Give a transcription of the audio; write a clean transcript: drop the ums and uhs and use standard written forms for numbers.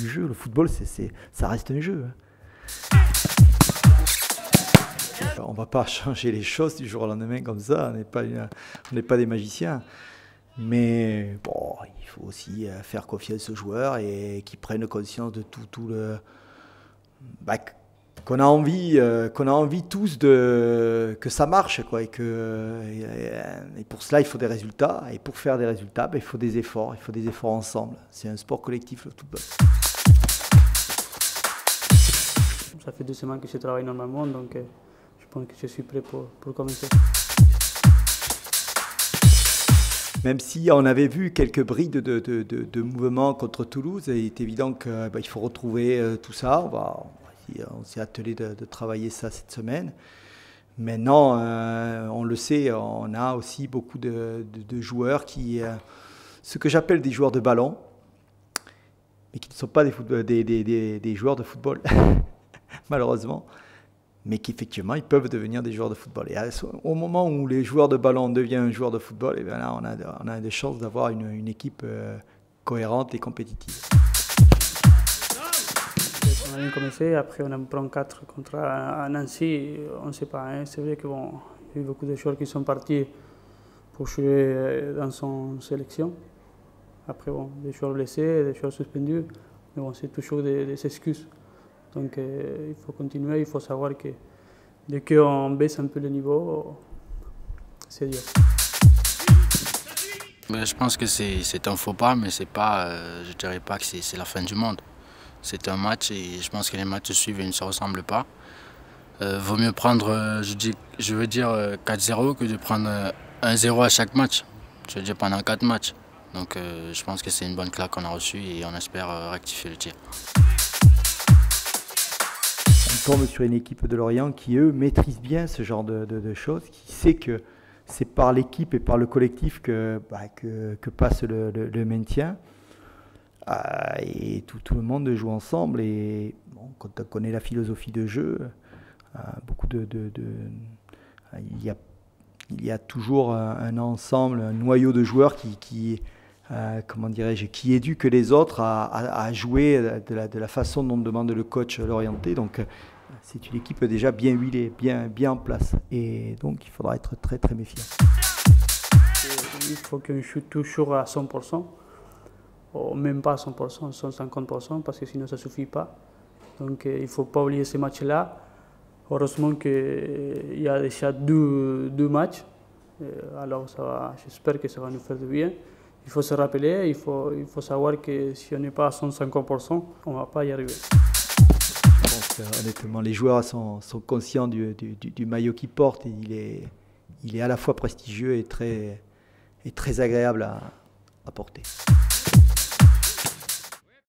du jeu. Le football, ça reste un jeu. On ne va pas changer les choses du jour au lendemain comme ça, on n'est pas des magiciens. Mais bon, il faut aussi faire confiance aux joueurs et qu'ils prennent conscience de tout le... qu'on a envie tous que ça marche, quoi, et pour cela il faut des résultats, et pour faire des résultats, il faut des efforts ensemble. C'est un sport collectif, le football. Ça fait 2 semaines que je travaille normalement, donc je pense que je suis prêt pour commencer. Même si on avait vu quelques brides de mouvements contre Toulouse, il est évident qu'il faut retrouver tout ça. On s'est attelé de travailler ça cette semaine. Maintenant, on le sait, on a aussi beaucoup de joueurs ce que j'appelle des joueurs de ballon, mais qui ne sont pas des joueurs de football, malheureusement. Mais qu'effectivement, ils peuvent devenir des joueurs de football. Et au moment où les joueurs de ballon deviennent joueurs de football, et bien là, on a des chances d'avoir une équipe cohérente et compétitive. On a bien commencé, après on en prend 4 contre Nancy, on ne sait pas. Hein. C'est vrai qu'il y a eu beaucoup de joueurs qui sont partis pour jouer dans son sélection. Après, des joueurs blessés, des joueurs suspendus, mais c'est toujours des excuses. Donc il faut continuer, il faut savoir que dès qu'on baisse un peu le niveau, c'est dur. Je pense que c'est un faux pas, mais c'est pas, je ne dirais pas que c'est la fin du monde. C'est un match et je pense que les matchs suivent ne se ressemblent pas. Vaut mieux prendre, je veux dire 4-0 que de prendre 1-0 à chaque match. Je veux dire pendant 4 matchs. Donc je pense que c'est une bonne claque qu'on a reçue et on espère rectifier le tir. On tombe sur une équipe de Lorient qui, eux, maîtrisent bien ce genre de choses, qui sait que c'est par l'équipe et par le collectif que passe le maintien. Et tout le monde joue ensemble. Et bon, quand on connaît la philosophie de jeu, il y a toujours un ensemble, un noyau de joueurs qui éduque les autres à jouer de la façon dont demande le coach l'orienté. Donc c'est une équipe déjà bien huilée, bien en place. Et donc il faudra être très très méfiant. Il faut qu'on joue toujours à 100%, ou même pas à 100%, 150%, parce que sinon ça ne suffit pas. Donc il ne faut pas oublier ces matchs-là. Heureusement qu'il y a déjà deux matchs, alors j'espère que ça va nous faire du bien. Il faut se rappeler, il faut savoir que si on n'est pas à 150%, on ne va pas y arriver. Je pense honnêtement, les joueurs sont conscients du maillot qu'ils portent. Il est à la fois prestigieux et très agréable à porter.